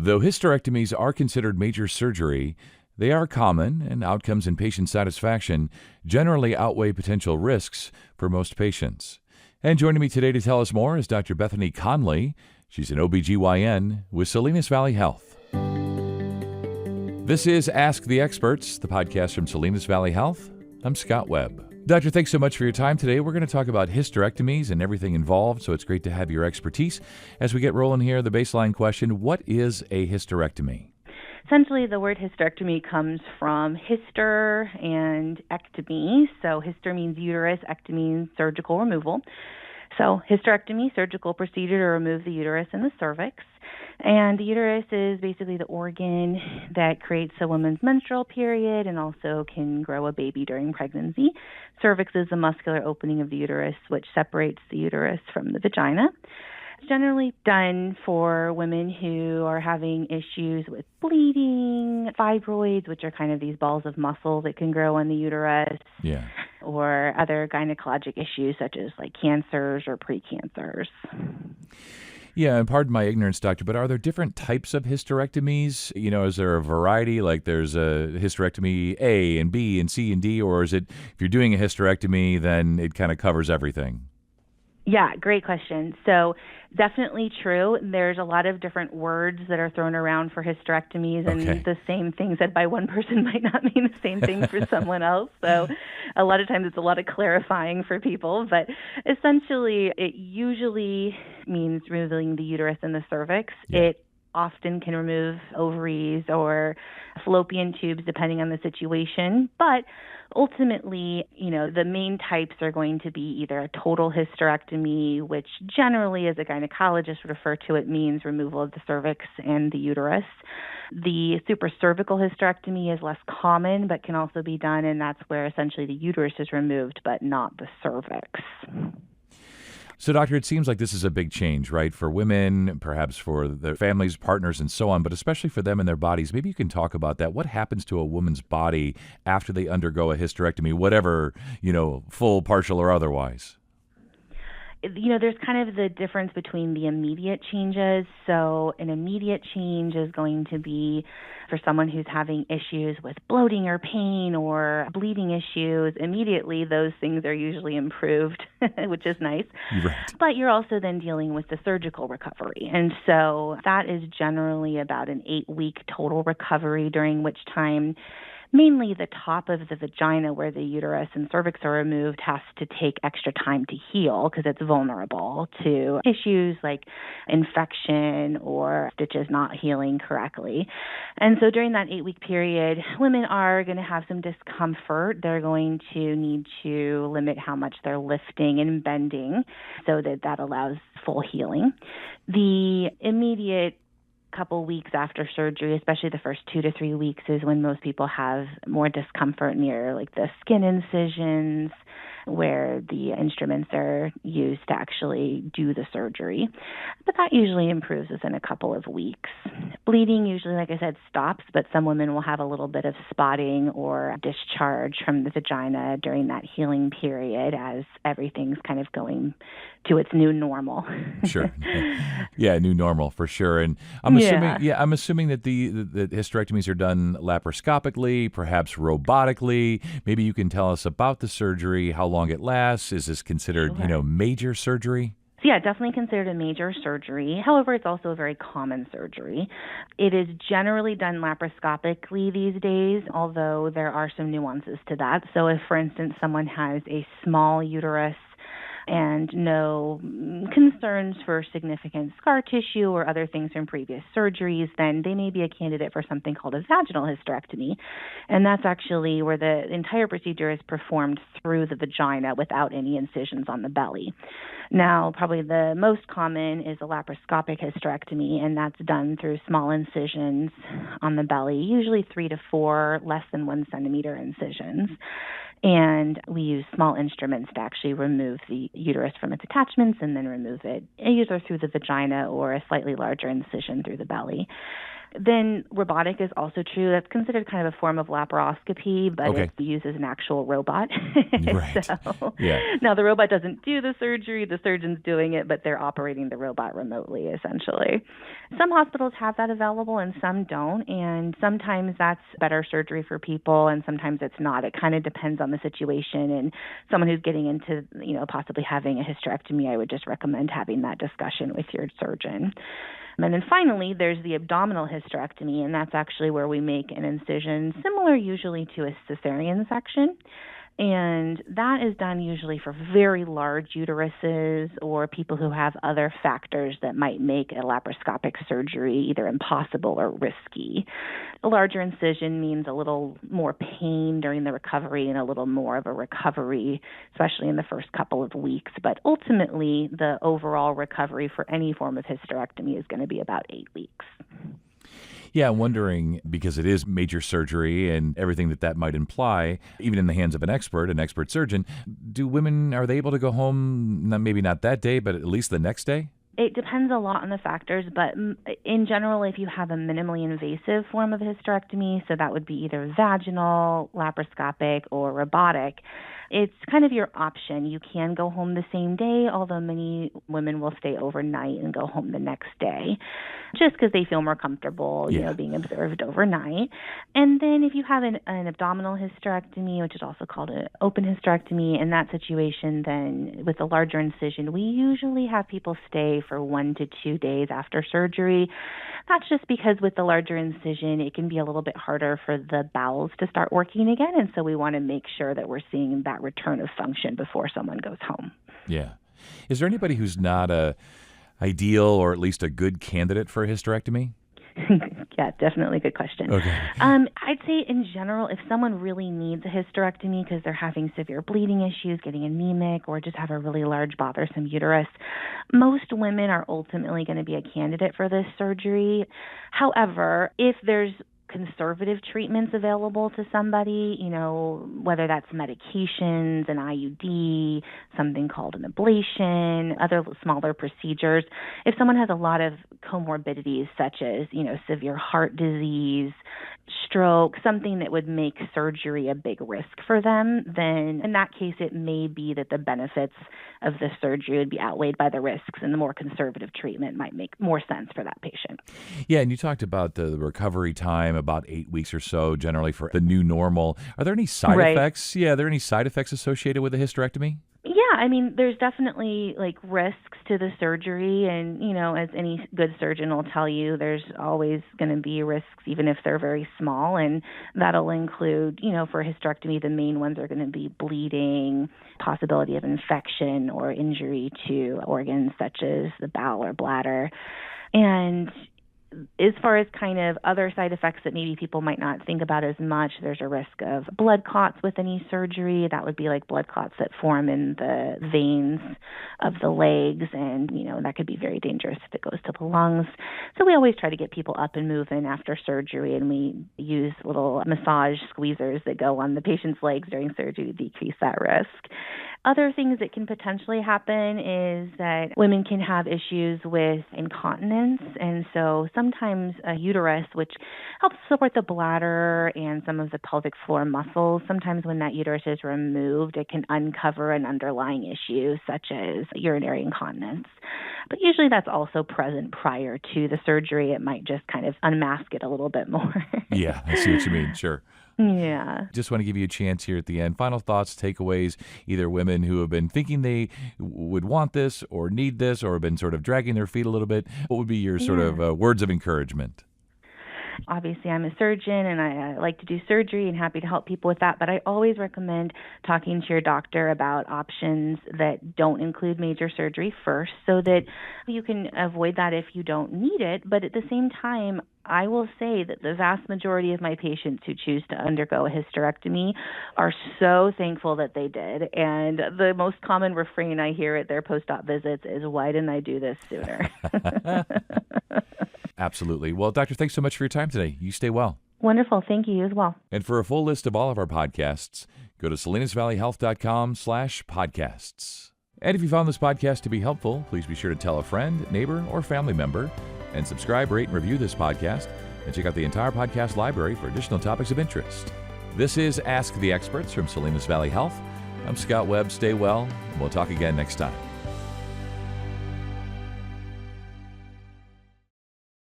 Though hysterectomies are considered major surgery, they are common, and outcomes and patient satisfaction generally outweigh potential risks for most patients. And joining me today to tell us more is Dr. Bethany Conley. She's an OBGYN with Salinas Valley Health. This is Ask the Experts, the podcast from Salinas Valley Health. I'm Scott Webb. Doctor, thanks so much for your time today. We're going to talk about hysterectomies and everything involved, so it's great to have your expertise. As we get rolling here, the baseline question, what is a hysterectomy? Essentially, the word hysterectomy comes from hyster and ectomy. So hyster means uterus, ectomy means surgical removal. So hysterectomy, surgical procedure to remove the uterus and the cervix. And the uterus is basically the organ that creates a woman's menstrual period and also can grow a baby during pregnancy. Cervix is the muscular opening of the uterus, which separates the uterus from the vagina. It's generally done for women who are having issues with bleeding, fibroids, which are kind of these balls of muscle that can grow on the uterus, or other gynecologic issues such as like cancers or precancers. Yeah, and pardon my ignorance, doctor, but are there different types of hysterectomies? You know, is there a variety, like there's a hysterectomy A and B and C and D, or is it, if you're doing a hysterectomy, then it kind of covers everything? Yeah, great question. So definitely true. There's a lot of different words that are thrown around for hysterectomies, and the same thing said by one person might not mean the same thing for someone else. So a lot of times it's a lot of clarifying for people, but essentially it usually means removing the uterus and the cervix. It often can remove ovaries or fallopian tubes depending on the situation, but ultimately, the main types are going to be either a total hysterectomy, which generally, as a gynecologist would refer to it, means removal of the cervix and the uterus. The supracervical hysterectomy is less common, but can also be done, and that's where essentially the uterus is removed, but not the cervix. So, doctor, it seems like this is a big change, right, for women, perhaps for their families, partners, and so on, but especially for them and their bodies. Maybe you can talk about that. What happens to a woman's body after they undergo a hysterectomy, whatever, full, partial, or otherwise? There's kind of the difference between the immediate changes. So an immediate change is going to be for someone who's having issues with bloating or pain or bleeding issues. Immediately, those things are usually improved, which is nice. Right. But you're also then dealing with the surgical recovery. And so that is generally about an 8-week total recovery, during which time mainly the top of the vagina where the uterus and cervix are removed has to take extra time to heal because it's vulnerable to issues like infection or stitches not healing correctly. And so during that 8-week period, women are going to have some discomfort. They're going to need to limit how much they're lifting and bending so that allows full healing. The immediate couple weeks after surgery, especially the first 2 to 3 weeks, is when most people have more discomfort near like the skin incisions where the instruments are used to actually do the surgery. But that usually improves within a couple of weeks. Bleeding usually, like I said, stops, but some women will have a little bit of spotting or discharge from the vagina during that healing period as everything's kind of going to its new normal. Sure. Yeah, new normal for sure. And I'm assuming that the hysterectomies are done laparoscopically, perhaps robotically. Maybe you can tell us about the surgery, how long it lasts. Is this considered, major surgery? So yeah, definitely considered a major surgery. However, it's also a very common surgery. It is generally done laparoscopically these days, although there are some nuances to that. So if, for instance, someone has a small uterus and no concerns for significant scar tissue or other things from previous surgeries, then they may be a candidate for something called a vaginal hysterectomy. And that's actually where the entire procedure is performed through the vagina without any incisions on the belly. Now, probably the most common is a laparoscopic hysterectomy, and that's done through small incisions on the belly, usually 3 to 4 less than 1 centimeter incisions. And we use small instruments to actually remove the uterus from its attachments and then remove it either through the vagina or a slightly larger incision through the belly. Then robotic is also true. That's considered kind of a form of laparoscopy, but Okay. it uses an actual robot. Right. So Yeah. now the robot doesn't do the surgery, the surgeon's doing it, but they're operating the robot remotely, essentially. Some hospitals have that available and some don't, and sometimes that's better surgery for people and sometimes it's not. It kind of depends on the situation, and someone who's getting into, possibly having a hysterectomy, I would just recommend having that discussion with your surgeon. And then finally, there's the abdominal hysterectomy, and that's actually where we make an incision similar usually to a cesarean section. And that is done usually for very large uteruses or people who have other factors that might make a laparoscopic surgery either impossible or risky. A larger incision means a little more pain during the recovery and a little more of a recovery, especially in the first couple of weeks. But ultimately, the overall recovery for any form of hysterectomy is going to be about 8 weeks. Yeah, I'm wondering, because it is major surgery and everything that might imply, even in the hands of an expert surgeon, are they able to go home, maybe not that day, but at least the next day? It depends a lot on the factors, but in general, if you have a minimally invasive form of hysterectomy, so that would be either vaginal, laparoscopic, or robotic, it's kind of your option. You can go home the same day, although many women will stay overnight and go home the next day, just because they feel more comfortable, being observed overnight. And then if you have an abdominal hysterectomy, which is also called an open hysterectomy, in that situation, then with a larger incision, we usually have people stay for 1 to 2 days after surgery. That's just because with the larger incision, it can be a little bit harder for the bowels to start working again. And so we want to make sure that we're seeing that return of function before someone goes home. Yeah. Is there anybody who's not a ideal or at least a good candidate for a hysterectomy? Yeah, definitely good question. Okay. I'd say in general, if someone really needs a hysterectomy because they're having severe bleeding issues, getting anemic, or just have a really large bothersome uterus, most women are ultimately going to be a candidate for this surgery. However, if there's conservative treatments available to somebody, whether that's medications, an IUD, something called an ablation, other smaller procedures. If someone has a lot of comorbidities such as, severe heart disease, stroke, something that would make surgery a big risk for them, then in that case, it may be that the benefits of the surgery would be outweighed by the risks, and the more conservative treatment might make more sense for that patient. Yeah, and you talked about the recovery time, about 8 weeks or so, generally for the new normal. Are there any side effects? Yeah, are there any side effects associated with a hysterectomy? Yeah, there's definitely risks to the surgery, and as any good surgeon will tell you, there's always going to be risks, even if they're very small, and that'll include, for hysterectomy, the main ones are going to be bleeding, possibility of infection or injury to organs such as the bowel or bladder. And as far as kind of other side effects that maybe people might not think about as much, there's a risk of blood clots with any surgery. That would be like blood clots that form in the veins of the legs, and, that could be very dangerous if it goes to the lungs. So we always try to get people up and moving after surgery, and we use little massage squeezers that go on the patient's legs during surgery to decrease that risk. Other things that can potentially happen is that women can have issues with incontinence, and so sometimes a uterus, which helps support the bladder and some of the pelvic floor muscles, sometimes when that uterus is removed, it can uncover an underlying issue such as urinary incontinence. But usually that's also present prior to the surgery. It might just kind of unmask it a little bit more. Yeah, I see what you mean. Sure. Yeah. Just want to give you a chance here at the end. Final thoughts, takeaways, either women who have been thinking they would want this or need this or have been sort of dragging their feet a little bit. What would be your sort of words of encouragement? Obviously, I'm a surgeon and I like to do surgery and happy to help people with that. But I always recommend talking to your doctor about options that don't include major surgery first so that you can avoid that if you don't need it. But at the same time, I will say that the vast majority of my patients who choose to undergo a hysterectomy are so thankful that they did. And the most common refrain I hear at their post-op visits is, "Why didn't I do this sooner?" Absolutely. Well, Doctor, thanks so much for your time today. You stay well. Wonderful. Thank you as well. And for a full list of all of our podcasts, go to salinasvalleyhealth.com/podcasts. And if you found this podcast to be helpful, please be sure to tell a friend, neighbor, or family member, and subscribe, rate, and review this podcast. and check out the entire podcast library for additional topics of interest. This is Ask the Experts from Salinas Valley Health. I'm Scott Webb. Stay well, and we'll talk again next time.